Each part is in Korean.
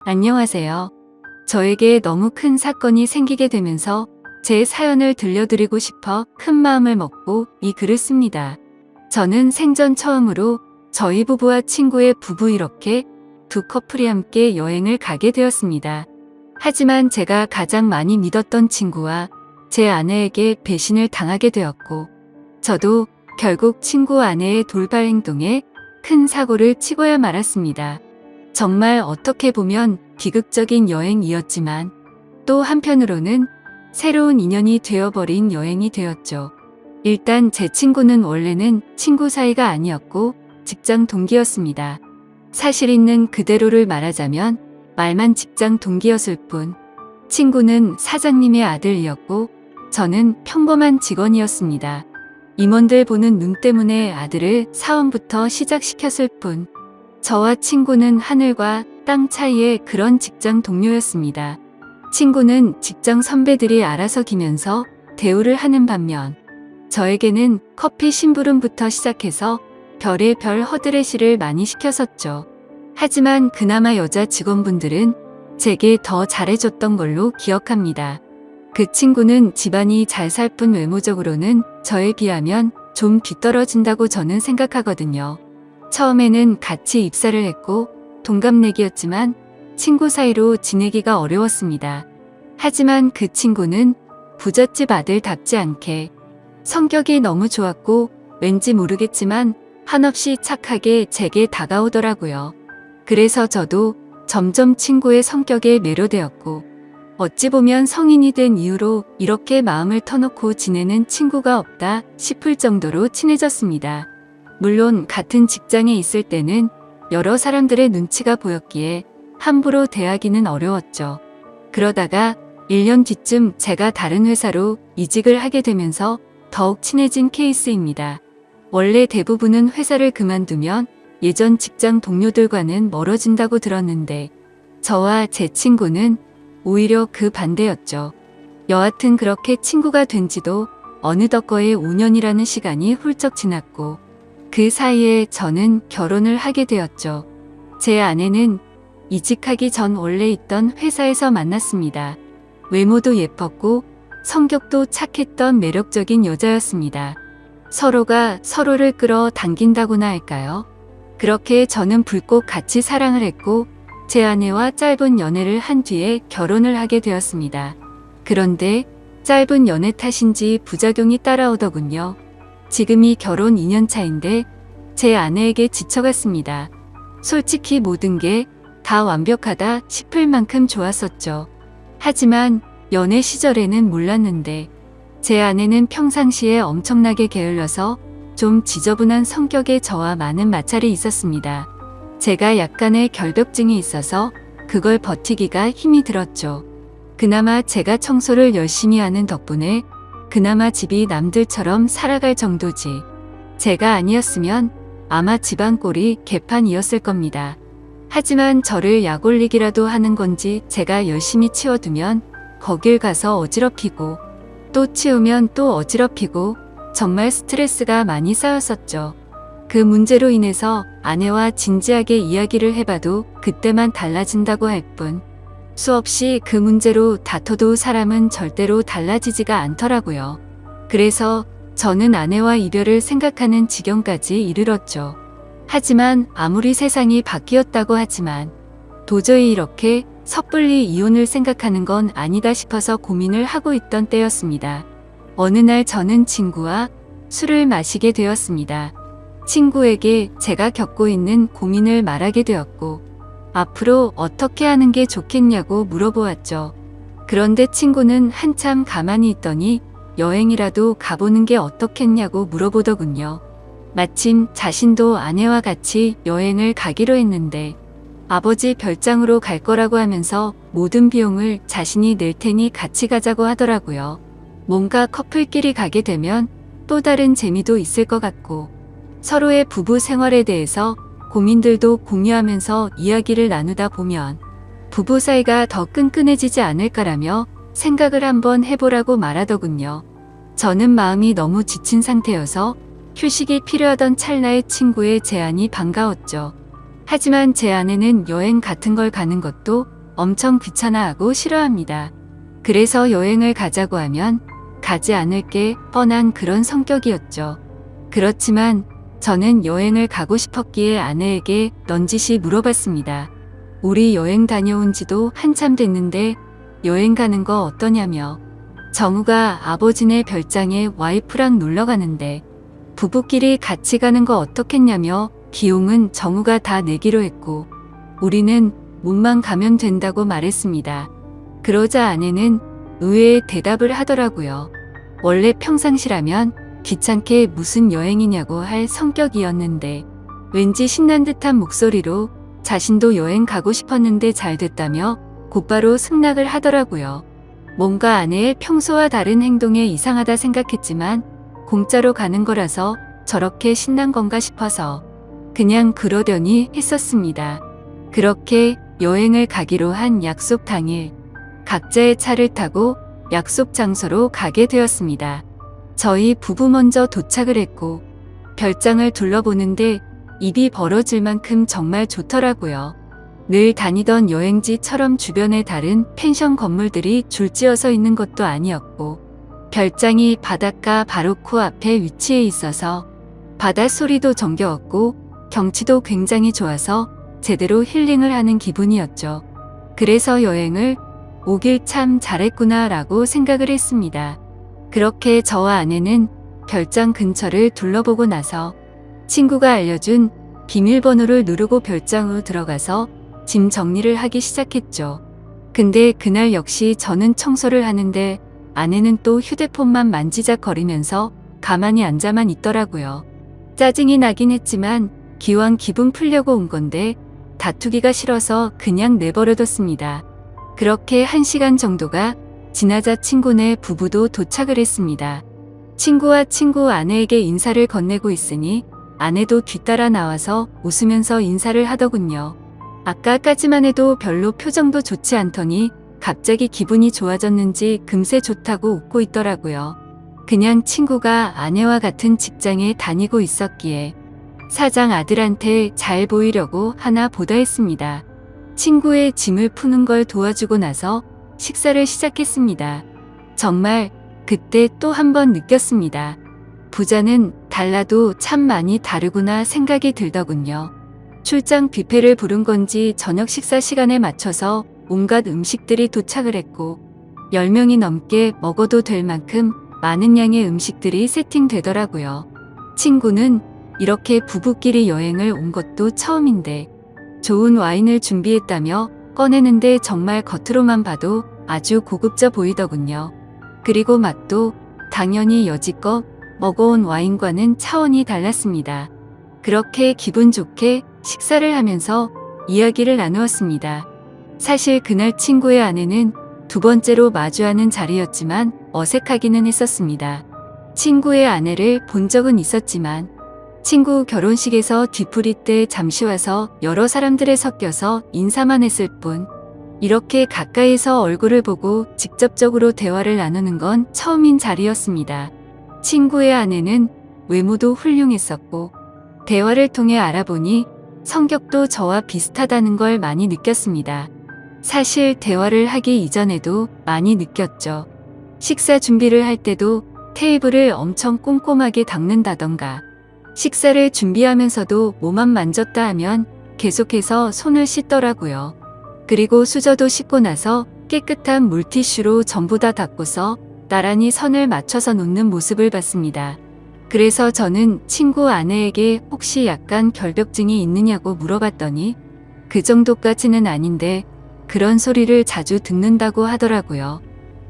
안녕하세요. 저에게 너무 큰 사건이 생기게 되면서 제 사연을 들려드리고 싶어 큰 마음을 먹고 이 글을 씁니다. 저는 생전 처음으로 저희 부부와 친구의 부부 이렇게 두 커플이 함께 여행을 가게 되었습니다. 하지만 제가 가장 많이 믿었던 친구와 제 아내에게 배신을 당하게 되었고, 저도 결국 친구 아내의 돌발 행동에 큰 사고를 치고야 말았습니다. 정말 어떻게 보면 비극적인 여행이었지만 또 한편으로는 새로운 인연이 되어버린 여행이 되었죠. 일단 제 친구는 원래는 친구 사이가 아니었고 직장 동기였습니다. 사실 있는 그대로를 말하자면 말만 직장 동기였을 뿐, 친구는 사장님의 아들이었고 저는 평범한 직원이었습니다. 임원들 보는 눈 때문에 아들을 사원부터 시작시켰을 뿐, 저와 친구는 하늘과 땅 차이의 그런 직장 동료였습니다. 친구는 직장 선배들이 알아서 기면서 대우를 하는 반면, 저에게는 커피 심부름부터 시작해서 별의 별 허드레시를 많이 시켰었죠. 하지만 그나마 여자 직원분들은 제게 더 잘해줬던 걸로 기억합니다. 그 친구는 집안이 잘 살 뿐 외모적으로는 저에 비하면 좀 뒤떨어진다고 저는 생각하거든요. 처음에는 같이 입사를 했고 동갑내기였지만 친구 사이로 지내기가 어려웠습니다. 하지만 그 친구는 부잣집 아들답지 않게 성격이 너무 좋았고 왠지 모르겠지만 한없이 착하게 제게 다가오더라고요. 그래서 저도 점점 친구의 성격에 매료되었고, 어찌 보면 성인이 된 이후로 이렇게 마음을 터놓고 지내는 친구가 없다 싶을 정도로 친해졌습니다. 물론 같은 직장에 있을 때는 여러 사람들의 눈치가 보였기에 함부로 대하기는 어려웠죠. 그러다가 1년 뒤쯤 제가 다른 회사로 이직을 하게 되면서 더욱 친해진 케이스입니다. 원래 대부분은 회사를 그만두면 예전 직장 동료들과는 멀어진다고 들었는데, 저와 제 친구는 오히려 그 반대였죠. 여하튼 그렇게 친구가 된 지도 어느덧 거의 5년이라는 시간이 훌쩍 지났고, 그 사이에 저는 결혼을 하게 되었죠. 제 아내는 이직하기 전 원래 있던 회사에서 만났습니다. 외모도 예뻤고 성격도 착했던 매력적인 여자였습니다. 서로가 서로를 끌어당긴다고나 할까요? 그렇게 저는 불꽃 같이 사랑을 했고 제 아내와 짧은 연애를 한 뒤에 결혼을 하게 되었습니다. 그런데 짧은 연애 탓인지 부작용이 따라오더군요. 지금이 결혼 2년 차인데 제 아내에게 지쳐갔습니다. 솔직히 모든 게 다 완벽하다 싶을 만큼 좋았었죠. 하지만 연애 시절에는 몰랐는데 제 아내는 평상시에 엄청나게 게을러서 좀 지저분한 성격의 저와 많은 마찰이 있었습니다. 제가 약간의 결벽증이 있어서 그걸 버티기가 힘이 들었죠. 그나마 제가 청소를 열심히 하는 덕분에 그나마 집이 남들처럼 살아갈 정도지. 제가 아니었으면 아마 집안 꼴이 개판이었을 겁니다. 하지만 저를 약 올리기라도 하는 건지 제가 열심히 치워두면 거길 가서 어지럽히고 또 치우면 또 어지럽히고 정말 스트레스가 많이 쌓였었죠. 그 문제로 인해서 아내와 진지하게 이야기를 해봐도 그때만 달라진다고 할 뿐, 수없이 그 문제로 다퉈도 사람은 절대로 달라지지가 않더라고요. 그래서 저는 아내와 이별을 생각하는 지경까지 이르렀죠. 하지만 아무리 세상이 바뀌었다고 하지만 도저히 이렇게 섣불리 이혼을 생각하는 건 아니다 싶어서 고민을 하고 있던 때였습니다. 어느 날 저는 친구와 술을 마시게 되었습니다. 친구에게 제가 겪고 있는 고민을 말하게 되었고, 앞으로 어떻게 하는 게 좋겠냐고 물어보았죠. 그런데 친구는 한참 가만히 있더니 여행이라도 가보는 게 어떻겠냐고 물어보더군요. 마침 자신도 아내와 같이 여행을 가기로 했는데 아버지 별장으로 갈 거라고 하면서 모든 비용을 자신이 낼 테니 같이 가자고 하더라고요. 뭔가 커플끼리 가게 되면 또 다른 재미도 있을 것 같고, 서로의 부부 생활에 대해서 고민들도 공유하면서 이야기를 나누다 보면 부부 사이가 더 끈끈해지지 않을까라며 생각을 한번 해보라고 말하더군요. 저는 마음이 너무 지친 상태여서 휴식이 필요하던 찰나에 친구의 제안이 반가웠죠. 하지만 제 아내는 여행 같은 걸 가는 것도 엄청 귀찮아하고 싫어합니다. 그래서 여행을 가자고 하면 가지 않을 게 뻔한 그런 성격이었죠. 그렇지만 저는 여행을 가고 싶었기에 아내에게 넌지시 물어봤습니다. 우리 여행 다녀온 지도 한참 됐는데 여행 가는 거 어떠냐며. 정우가 아버지네 별장에 와이프랑 놀러 가는데 부부끼리 같이 가는 거 어떻겠냐며 비용은 정우가 다 내기로 했고 우리는 몸만 가면 된다고 말했습니다. 그러자 아내는 의외의 대답을 하더라고요. 원래 평상시라면 귀찮게 무슨 여행이냐고 할 성격이었는데 왠지 신난 듯한 목소리로 자신도 여행 가고 싶었는데 잘 됐다며 곧바로 승낙을 하더라고요. 뭔가 아내의 평소와 다른 행동에 이상하다 생각했지만 공짜로 가는 거라서 저렇게 신난 건가 싶어서 그냥 그러려니 했었습니다. 그렇게 여행을 가기로 한 약속 당일 각자의 차를 타고 약속 장소로 가게 되었습니다. 저희 부부 먼저 도착을 했고 별장을 둘러보는데 입이 벌어질 만큼 정말 좋더라고요. 늘 다니던 여행지처럼 주변에 다른 펜션 건물들이 줄지어서 있는 것도 아니었고 별장이 바닷가 바로 코앞에 위치해 있어서 바닷소리도 정겨웠고 경치도 굉장히 좋아서 제대로 힐링을 하는 기분이었죠. 그래서 여행을 오길 참 잘했구나 라고 생각을 했습니다. 그렇게 저와 아내는 별장 근처를 둘러보고 나서 친구가 알려준 비밀번호를 누르고 별장으로 들어가서 짐 정리를 하기 시작했죠. 근데 그날 역시 저는 청소를 하는데 아내는 또 휴대폰만 만지작거리면서 가만히 앉아만 있더라고요. 짜증이 나긴 했지만 기왕 기분 풀려고 온 건데 다투기가 싫어서 그냥 내버려뒀습니다. 그렇게 1시간 정도가 지나자 친구네 부부도 도착을 했습니다. 친구와 친구 아내에게 인사를 건네고 있으니 아내도 뒤따라 나와서 웃으면서 인사를 하더군요. 아까까지만 해도 별로 표정도 좋지 않더니 갑자기 기분이 좋아졌는지 금세 좋다고 웃고 있더라고요. 그냥 친구가 아내와 같은 직장에 다니고 있었기에 사장 아들한테 잘 보이려고 하나 보다 했습니다. 친구의 짐을 푸는 걸 도와주고 나서 식사를 시작했습니다. 정말 그때 또 한 번 느꼈습니다. 부자는 달라도 참 많이 다르구나 생각이 들더군요. 출장 뷔페를 부른 건지 저녁 식사 시간에 맞춰서 온갖 음식들이 도착을 했고 10명이 넘게 먹어도 될 만큼 많은 양의 음식들이 세팅되더라고요. 친구는 이렇게 부부끼리 여행을 온 것도 처음인데 좋은 와인을 준비했다며 꺼내는데 정말 겉으로만 봐도 아주 고급져 보이더군요. 그리고 맛도 당연히 여지껏 먹어온 와인과는 차원이 달랐습니다. 그렇게 기분 좋게 식사를 하면서 이야기를 나누었습니다. 사실 그날 친구의 아내는 두 번째로 마주하는 자리였지만 어색하기는 했었습니다. 친구의 아내를 본 적은 있었지만 친구 결혼식에서 뒤풀이 때 잠시 와서 여러 사람들에 섞여서 인사만 했을 뿐 이렇게 가까이서 얼굴을 보고 직접적으로 대화를 나누는 건 처음인 자리였습니다. 친구의 아내는 외모도 훌륭했었고 대화를 통해 알아보니 성격도 저와 비슷하다는 걸 많이 느꼈습니다. 사실 대화를 하기 이전에도 많이 느꼈죠. 식사 준비를 할 때도 테이블을 엄청 꼼꼼하게 닦는다던가 식사를 준비하면서도 몸만 만졌다 하면 계속해서 손을 씻더라고요. 그리고 수저도 씻고 나서 깨끗한 물티슈로 전부 다 닦고서 나란히 선을 맞춰서 놓는 모습을 봤습니다. 그래서 저는 친구 아내에게 혹시 약간 결벽증이 있느냐고 물어봤더니 그 정도까지는 아닌데 그런 소리를 자주 듣는다고 하더라고요.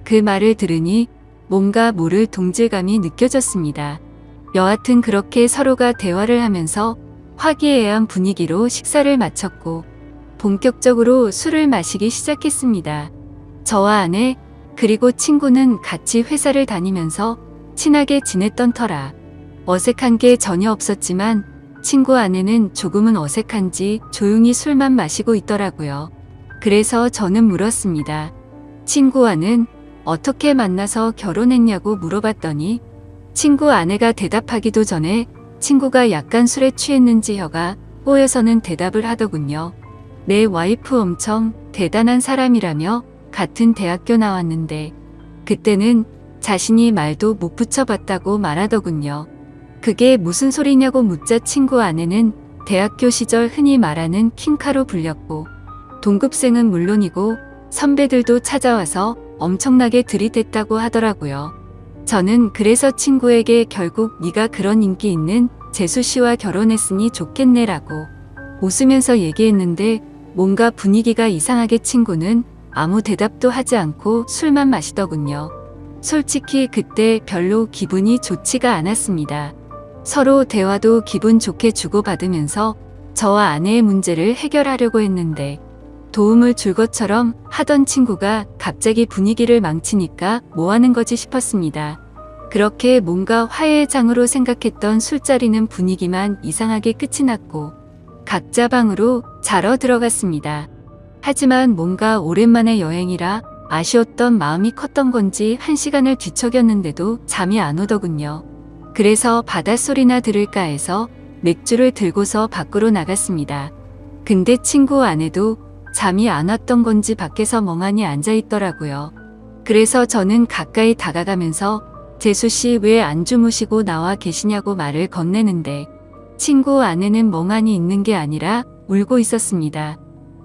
그 말을 들으니 뭔가 모를 동질감이 느껴졌습니다. 여하튼 그렇게 서로가 대화를 하면서 화기애애한 분위기로 식사를 마쳤고 본격적으로 술을 마시기 시작했습니다. 저와 아내 그리고 친구는 같이 회사를 다니면서 친하게 지냈던 터라 어색한 게 전혀 없었지만 친구 아내는 조금은 어색한지 조용히 술만 마시고 있더라고요. 그래서 저는 물었습니다. 친구와는 어떻게 만나서 결혼했냐고 물어봤더니 친구 아내가 대답하기도 전에 친구가 약간 술에 취했는지 혀가 꼬여서는 대답을 하더군요. 내 와이프 엄청 대단한 사람이라며 같은 대학교 나왔는데 그때는 자신이 말도 못 붙여봤다고 말하더군요. 그게 무슨 소리냐고 묻자 친구 아내는 대학교 시절 흔히 말하는 킹카로 불렸고 동급생은 물론이고 선배들도 찾아와서 엄청나게 들이댔다고 하더라고요. 저는 그래서 친구에게 결국 네가 그런 인기 있는 재수 씨와 결혼했으니 좋겠네라고 웃으면서 얘기했는데 뭔가 분위기가 이상하게 친구는 아무 대답도 하지 않고 술만 마시더군요. 솔직히 그때 별로 기분이 좋지가 않았습니다. 서로 대화도 기분 좋게 주고받으면서 저와 아내의 문제를 해결하려고 했는데 도움을 줄 것처럼 하던 친구가 갑자기 분위기를 망치니까 뭐 하는 거지 싶었습니다. 그렇게 뭔가 화해의 장으로 생각했던 술자리는 분위기만 이상하게 끝이 났고 각자 방으로 자러 들어갔습니다. 하지만 뭔가 오랜만에 여행이라 아쉬웠던 마음이 컸던 건지 1시간을 뒤척였는데도 잠이 안 오더군요. 그래서 바닷소리나 들을까 해서 맥주를 들고서 밖으로 나갔습니다. 근데 친구 아내도 잠이 안 왔던 건지 밖에서 멍하니 앉아 있더라고요. 그래서 저는 가까이 다가가면서 재수 씨 왜 안 주무시고 나와 계시냐고 말을 건네는데 친구 아내는 멍하니 있는 게 아니라 울고 있었습니다.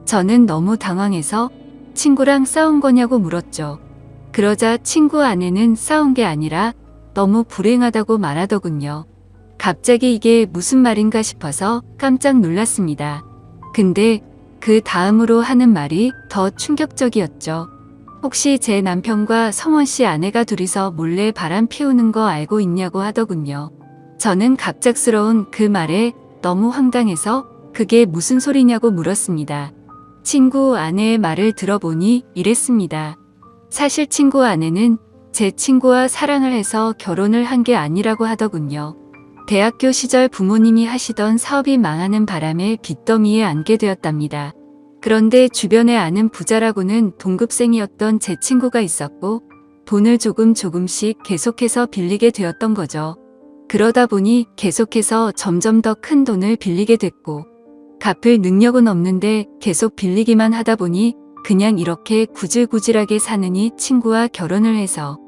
저는 너무 당황해서 친구랑 싸운 거냐고 물었죠. 그러자 친구 아내는 싸운 게 아니라 너무 불행하다고 말하더군요. 갑자기 이게 무슨 말인가 싶어서 깜짝 놀랐습니다. 근데 그 다음으로 하는 말이 더 충격적이었죠. 혹시 제 남편과 성원 씨 아내가 둘이서 몰래 바람 피우는 거 알고 있냐고 하더군요. 저는 갑작스러운 그 말에 너무 황당해서 그게 무슨 소리냐고 물었습니다. 친구 아내의 말을 들어보니 이랬습니다. 사실 친구 아내는 제 친구와 사랑을 해서 결혼을 한 게 아니라고 하더군요. 대학교 시절 부모님이 하시던 사업이 망하는 바람에 빚더미에 앉게 되었답니다. 그런데 주변에 아는 부자라고는 동급생이었던 제 친구가 있었고 돈을 조금씩 계속해서 빌리게 되었던 거죠. 그러다 보니 계속해서 점점 더 큰 돈을 빌리게 됐고 갚을 능력은 없는데 계속 빌리기만 하다 보니 그냥 이렇게 구질구질하게 사느니 친구와 결혼을 해서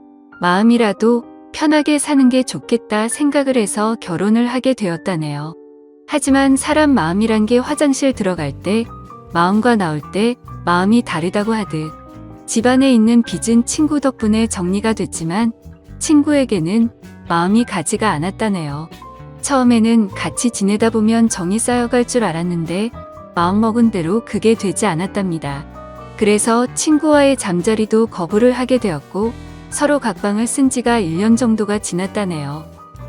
마음이라도 편하게 사는 게 좋겠다 생각을 해서 결혼을 하게 되었다네요. 하지만 사람 마음이란 게 화장실 들어갈 때 마음과 나올 때 마음이 다르다고 하듯 집안에 있는 빚은 친구 덕분에 정리가 됐지만 친구에게는 마음이 가지가 않았다네요. 처음에는 같이 지내다 보면 정이 쌓여갈 줄 알았는데 마음먹은 대로 그게 되지 않았답니다. 그래서 친구와의 잠자리도 거부를 하게 되었고 서로 각방을 쓴 지가 1년 정도가 지났다네요.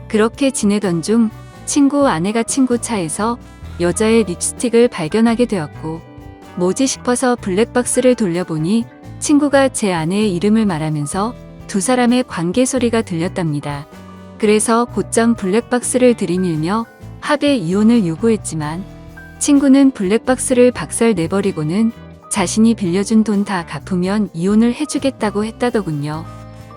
그렇게 지내던 중 친구 아내가 친구 차에서 여자의 립스틱을 발견하게 되었고 뭐지 싶어서 블랙박스를 돌려보니 친구가 제 아내의 이름을 말하면서 두 사람의 관계 소리가 들렸답니다. 그래서 곧장 블랙박스를 들이밀며 합의 이혼을 요구했지만 친구는 블랙박스를 박살 내버리고는 자신이 빌려준 돈 다 갚으면 이혼을 해주겠다고 했다더군요.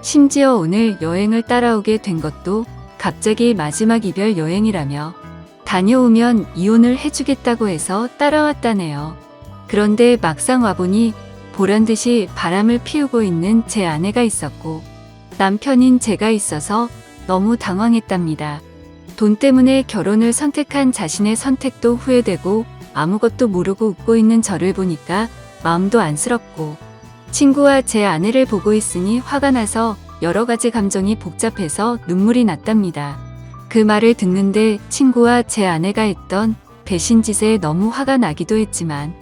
심지어 오늘 여행을 따라오게 된 것도 갑자기 마지막 이별 여행이라며 다녀오면 이혼을 해주겠다고 해서 따라왔다네요. 그런데 막상 와보니 보란듯이 바람을 피우고 있는 제 아내가 있었고 남편인 제가 있어서 너무 당황했답니다. 돈 때문에 결혼을 선택한 자신의 선택도 후회되고 아무것도 모르고 웃고 있는 저를 보니까 마음도 안쓰럽고 친구와 제 아내를 보고 있으니 화가 나서 여러 가지 감정이 복잡해서 눈물이 났답니다. 그 말을 듣는데 친구와 제 아내가 했던 배신짓에 너무 화가 나기도 했지만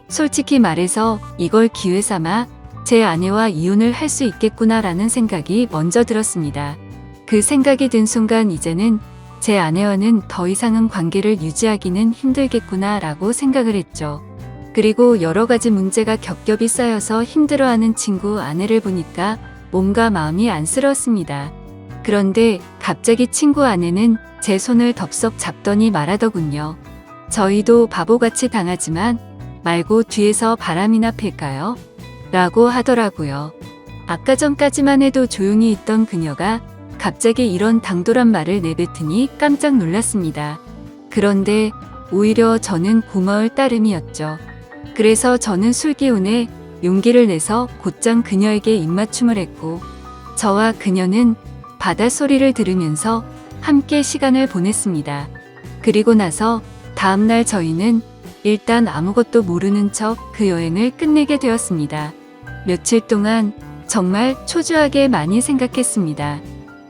솔직히 말해서 이걸 기회 삼아 제 아내와 이혼을 할 수 있겠구나라는 생각이 먼저 들었습니다. 그 생각이 든 순간 이제는 제 아내와는 더 이상은 관계를 유지하기는 힘들겠구나라고 생각을 했죠. 그리고 여러 가지 문제가 겹겹이 쌓여서 힘들어하는 친구 아내를 보니까 뭔가 마음이 안쓰러웠습니다. 그런데 갑자기 친구 아내는 제 손을 덥석 잡더니 말하더군요. 저희도 바보같이 당하지만 말고 뒤에서 바람이나 필까요? 라고 하더라고요. 아까 전까지만 해도 조용히 있던 그녀가 갑자기 이런 당돌한 말을 내뱉으니 깜짝 놀랐습니다. 그런데 오히려 저는 고마울 따름이었죠. 그래서 저는 술기운에 용기를 내서 곧장 그녀에게 입맞춤을 했고, 저와 그녀는 바닷소리를 들으면서 함께 시간을 보냈습니다. 그리고 나서 다음날 저희는 일단 아무것도 모르는 척 그 여행을 끝내게 되었습니다. 며칠 동안 정말 초조하게 많이 생각했습니다.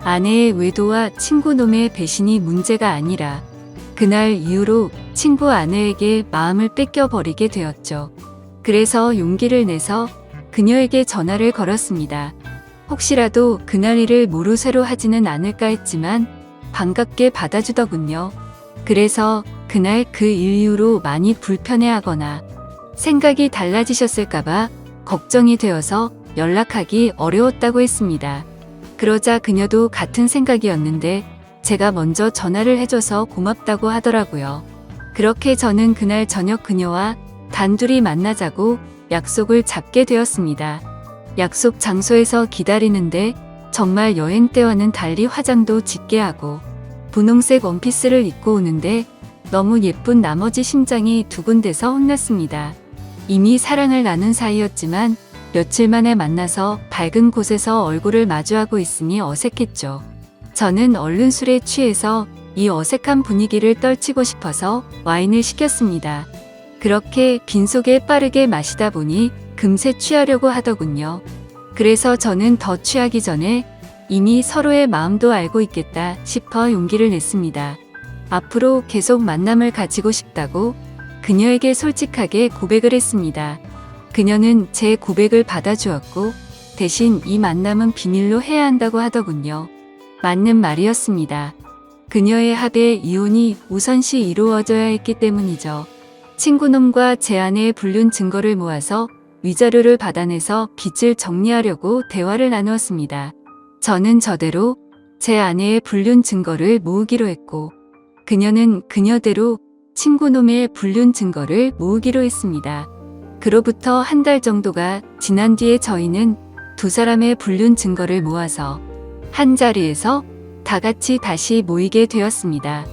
아내의 외도와 친구놈의 배신이 문제가 아니라 그날 이후로 친구 아내에게 마음을 뺏겨버리게 되었죠. 그래서 용기를 내서 그녀에게 전화를 걸었습니다. 혹시라도 그날 일을 모르쇠로 하지는 않을까 했지만 반갑게 받아주더군요. 그래서 그날 그 일 이후로 많이 불편해하거나 생각이 달라지셨을까봐 걱정이 되어서 연락하기 어려웠다고 했습니다. 그러자 그녀도 같은 생각이었는데 제가 먼저 전화를 해줘서 고맙다고 하더라고요. 그렇게 저는 그날 저녁 그녀와 단둘이 만나자고 약속을 잡게 되었습니다. 약속 장소에서 기다리는데 정말 여행 때와는 달리 화장도 짙게 하고 분홍색 원피스를 입고 오는데 너무 예쁜 나머지 심장이 두근대서 혼났습니다. 이미 사랑을 나눈 사이였지만 며칠 만에 만나서 밝은 곳에서 얼굴을 마주하고 있으니 어색했죠. 저는 얼른 술에 취해서 이 어색한 분위기를 떨치고 싶어서 와인을 시켰습니다. 그렇게 빈속에 빠르게 마시다 보니 금세 취하려고 하더군요. 그래서 저는 더 취하기 전에 이미 서로의 마음도 알고 있겠다 싶어 용기를 냈습니다. 앞으로 계속 만남을 가지고 싶다고 그녀에게 솔직하게 고백을 했습니다. 그녀는 제 고백을 받아주었고 대신 이 만남은 비밀로 해야 한다고 하더군요. 맞는 말이었습니다. 그녀의 합의 이혼이 우선시 이루어져야 했기 때문이죠. 친구놈과 제 아내의 불륜 증거를 모아서 위자료를 받아내서 빚을 정리하려고 대화를 나누었습니다. 저는 저대로 제 아내의 불륜 증거를 모으기로 했고 그녀는 그녀대로 친구놈의 불륜 증거를 모으기로 했습니다. 그로부터 한 달 정도가 지난 뒤에 저희는 두 사람의 불륜 증거를 모아서 한 자리에서 다 같이 다시 모이게 되었습니다.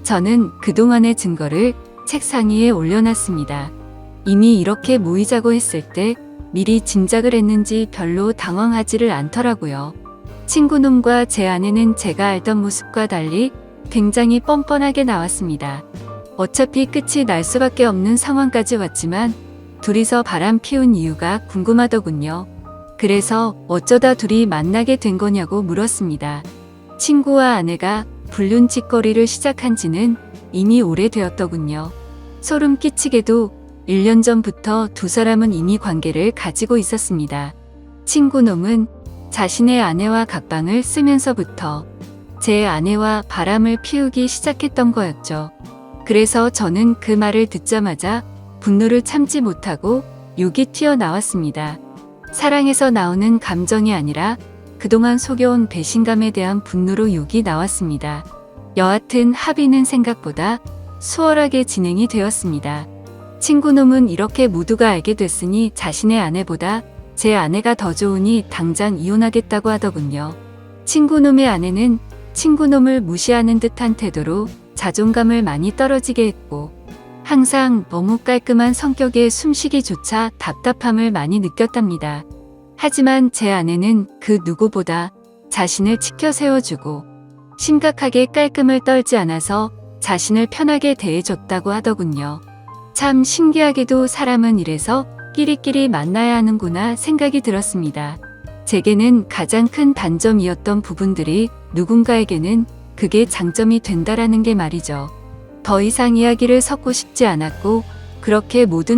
저는 그동안의 증거를 책상 위에 올려놨습니다. 이미 이렇게 모이자고 했을 때 미리 짐작을 했는지 별로 당황하지를 않더라고요. 친구놈과 제 아내는 제가 알던 모습과 달리 굉장히 뻔뻔하게 나왔습니다. 어차피 끝이 날 수밖에 없는 상황까지 왔지만 둘이서 바람 피운 이유가 궁금하더군요. 그래서 어쩌다 둘이 만나게 된 거냐고 물었습니다. 친구와 아내가 불륜 짓거리를 시작한 지는 이미 오래되었더군요. 소름 끼치게도 1년 전부터 두 사람은 이미 관계를 가지고 있었습니다. 친구놈은 자신의 아내와 각방을 쓰면서부터 제 아내와 바람을 피우기 시작했던 거였죠. 그래서 저는 그 말을 듣자마자 분노를 참지 못하고 욕이 튀어나왔습니다. 사랑에서 나오는 감정이 아니라 그동안 속여온 배신감에 대한 분노로 욕이 나왔습니다. 여하튼 합의는 생각보다 수월하게 진행이 되었습니다. 친구놈은 이렇게 모두가 알게 됐으니 자신의 아내보다 제 아내가 더 좋으니 당장 이혼하겠다고 하더군요. 친구놈의 아내는 친구놈을 무시하는 듯한 태도로 자존감을 많이 떨어지게 했고 항상 너무 깔끔한 성격에 숨쉬기조차 답답함을 많이 느꼈답니다. 하지만 제 아내는 그 누구보다 자신을 치켜 세워주고 심각하게 깔끔을 떨지 않아서 자신을 편하게 대해줬다고 하더군요. 참 신기하게도 사람은 이래서 끼리끼리 만나야 하는구나 생각이 들었습니다. 제게는 가장 큰 단점이었던 부분들이 누군가에게는 그게 장점이 된다라는 게 말이죠. 더 이상 이야기를 섞고 싶지 않았고 그렇게 모든